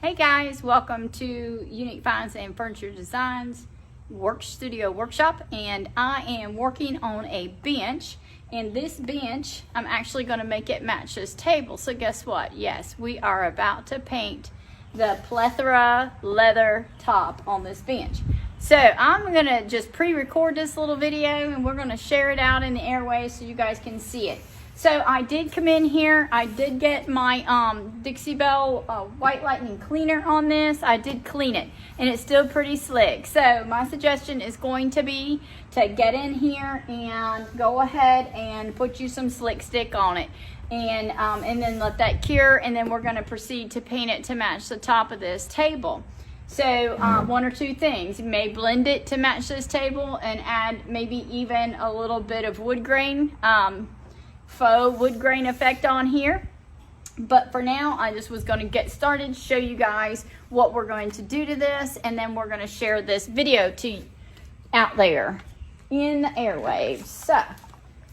Hey guys, welcome to Unique Finds and Furniture Designs Studio Workshop, and I am working on a bench, and this bench I'm actually going to make it match this table. So guess what? Yes, we are about to paint the plethora leather top on this bench. So I'm going to just pre-record this little video and we're going to share it out in the airways so you guys can see it. So I did come in here, I did get my Dixie Belle White Lightning cleaner on this. I did clean it and it's still pretty slick. So my suggestion is going to be to get in here and go ahead and put you some slick stick on it. And then let that cure, and then we're going to proceed to paint it to match the top of this table. So one or two things. You may blend it to match this table and add maybe even a little bit of wood grain, faux wood grain effect on here. But for now, I just was going to get started, show you guys what we're going to do to this, and then we're going to share this video to out there in the airwaves. So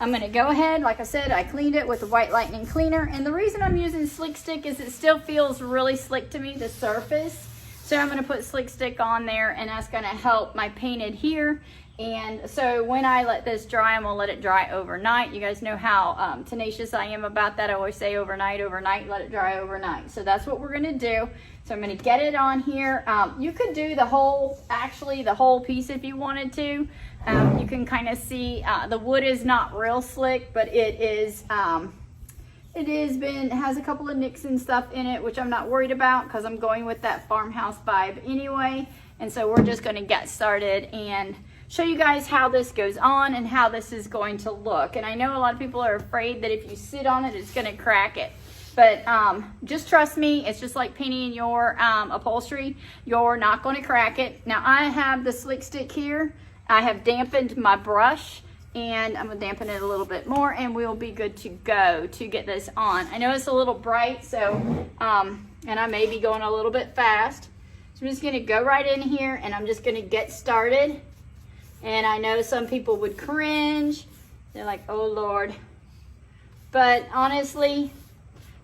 I'm going to go ahead, like I said, I cleaned it with the White Lightning cleaner, and the reason I'm using Slick Stick is it still feels really slick to me, the surface. So I'm going to put Slick Stick on there, and that's going to help my paint adhere. And so when I let this dry, I'm going to let it dry overnight. You guys know how tenacious I am about that. I always say overnight, let it dry overnight. So that's what we're going to do. So I'm going to get it on here. You could do the whole piece if you wanted to. You can kind of see the wood is not real slick, but it has a couple of nicks and stuff in it, which I'm not worried about because I'm going with that farmhouse vibe anyway. And so we're just going to get started and show you guys how this goes on and how this is going to look. And I know a lot of people are afraid that if you sit on it, it's going to crack it. But just trust me, it's just like painting your upholstery. You're not going to crack it. Now I have the Slick Stick here. I have dampened my brush, and I'm going to dampen it a little bit more, and we'll be good to go to get this on. I know it's a little bright, so and I may be going a little bit fast. So I'm just going to go right in here, and I'm just going to get started. And I know some people would cringe. They're like, oh Lord. But honestly,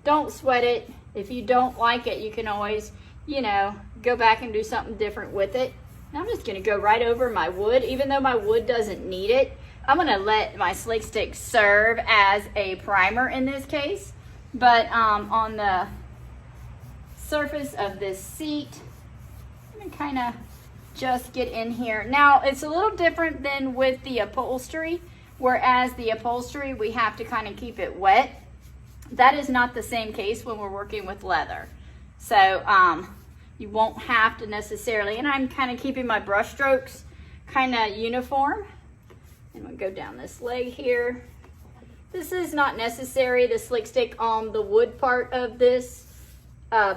don't sweat it. If you don't like it, you can always, go back and do something different with it. And I'm just going to go right over my wood. Even though my wood doesn't need it, I'm going to let my Slick Stick serve as a primer in this case. But on the surface of this seat, I'm going to kind of just get in here. Now it's a little different than with the upholstery, whereas the upholstery we have to kind of keep it wet. That is not the same case when we're working with leather. So you won't have to necessarily, and I'm kind of keeping my brush strokes kind of uniform. And we'll go down this leg here. This is not necessary, the Slick Stick on the wood part of this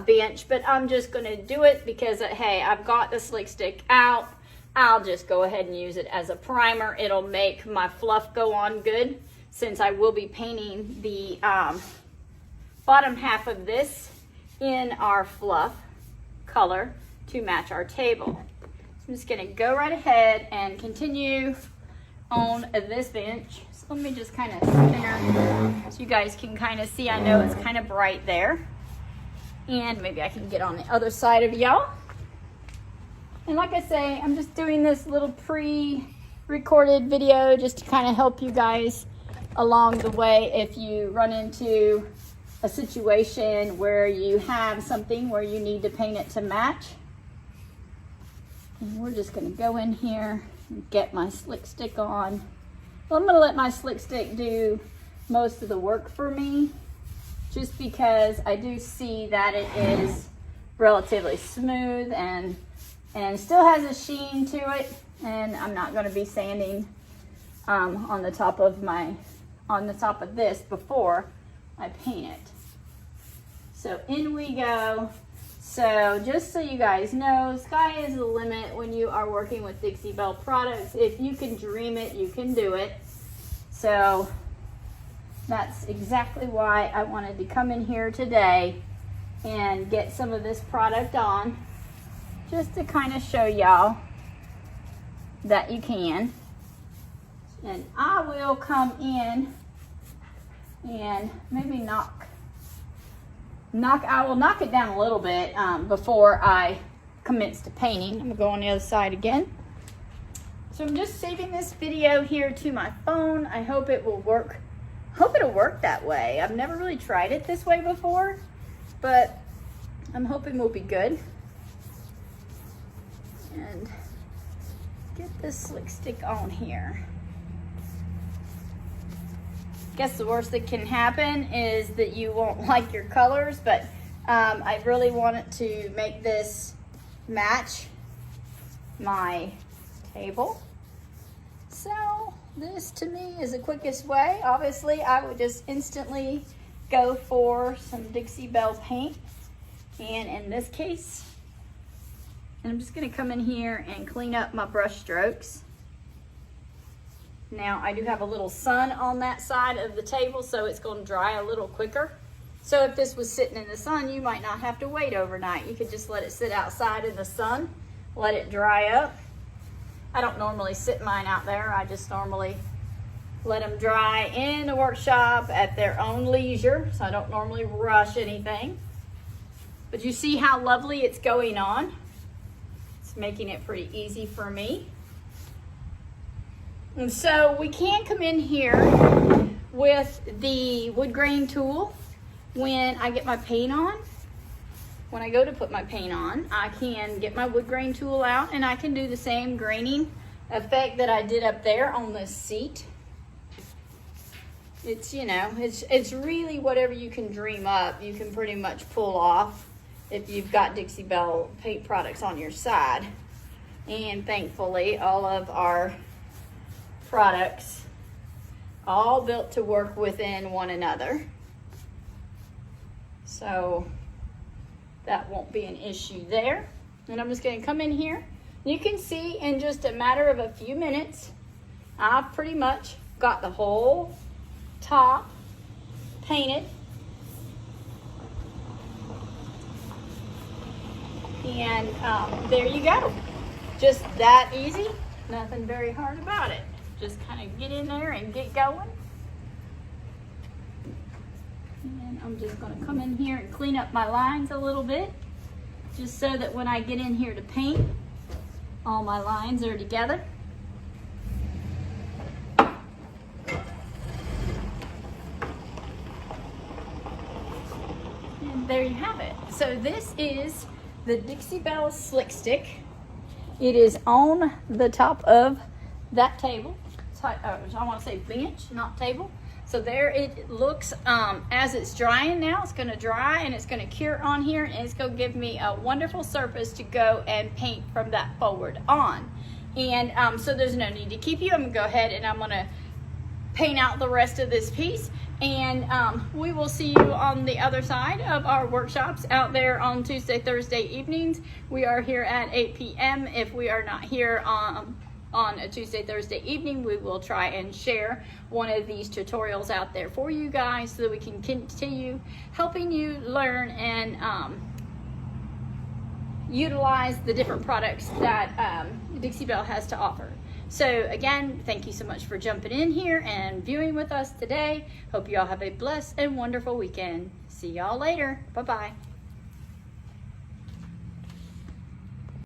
bench, but I'm just going to do it because hey, I've got the Slick Stick out. I'll just go ahead and use it as a primer. It'll make my fluff go on good, since I will be painting the bottom half of this in our fluff color to match our table. So I'm just going to go right ahead and continue on this bench. So let me just kind of center so you guys can kind of see. I know it's kind of bright there. And maybe I can get on the other side of y'all. And like I say, I'm just doing this little pre-recorded video just to kind of help you guys along the way if you run into a situation where you have something where you need to paint it to match. And we're just going to go in here and get my Slick Stick on. Well, I'm going to let my Slick Stick do most of the work for me, just because I do see that it is relatively smooth and still has a sheen to it, and I'm not going to be sanding on the top of this before I paint it. So in we go. So just so you guys know, sky is the limit when you are working with Dixie Belle products. If you can dream it, you can do it. So that's exactly why I wanted to come in here today and get some of this product on, just to kind of show y'all that you can. And I will come in and maybe knock I will knock it down a little bit before I commence to painting. I'm gonna go on the other side again. So I'm just saving this video here to my phone. I hope it will work. I hope it'll work that way. I've never really tried it this way before, but I'm hoping we'll be good. And get this slick stick on here. Guess the worst that can happen is that you won't like your colors, but I really wanted to make this match my table. So this to me is the quickest way. Obviously I would just instantly go for some Dixie Belle paint, and in this case I'm just going to come in here and clean up my brush strokes. Now I do have a little sun on that side of the table, so it's going to dry a little quicker. So if this was sitting in the sun, you might not have to wait overnight. You could just let it sit outside in the sun, let it dry up. I don't normally sit mine out there. I just normally let them dry in the workshop at their own leisure. So I don't normally rush anything. But you see how lovely it's going on. It's making it pretty easy for me. And so we can come in here with the wood grain tool when I get my paint on. When I go to put my paint on, I can get my wood grain tool out and I can do the same graining effect that I did up there on this seat. It's, you know, it's really whatever you can dream up, you can pretty much pull off if you've got Dixie Belle paint products on your side. And thankfully, all of our products all built to work within one another. So that won't be an issue there. And I'm just going to come in here. You can see in just a matter of a few minutes, I've pretty much got the whole top painted. And there you go. Just that easy. Nothing very hard about it. Just kind of get in there and get going. And I'm just going to come in here and clean up my lines a little bit, just so that when I get in here to paint, all my lines are together. And there you have it. So this is the Dixie Belle Slick Stick. It is on the top of that table. I want to say bench, not table. So there it looks. As it's drying now, it's going to dry and it's going to cure on here, and it's going to give me a wonderful surface to go and paint from that forward on. And so there's no need to keep you. I'm going to go ahead and I'm going to paint out the rest of this piece, and we will see you on the other side of our workshops out there on Tuesday, Thursday evenings. We are here at 8 p.m. If we are not here on a Tuesday, Thursday evening, we will try and share one of these tutorials out there for you guys so that we can continue helping you learn and utilize the different products that Dixie Belle has to offer. So again, thank you so much for jumping in here and viewing with us today. Hope you all have a blessed and wonderful weekend. See y'all later. Bye-bye.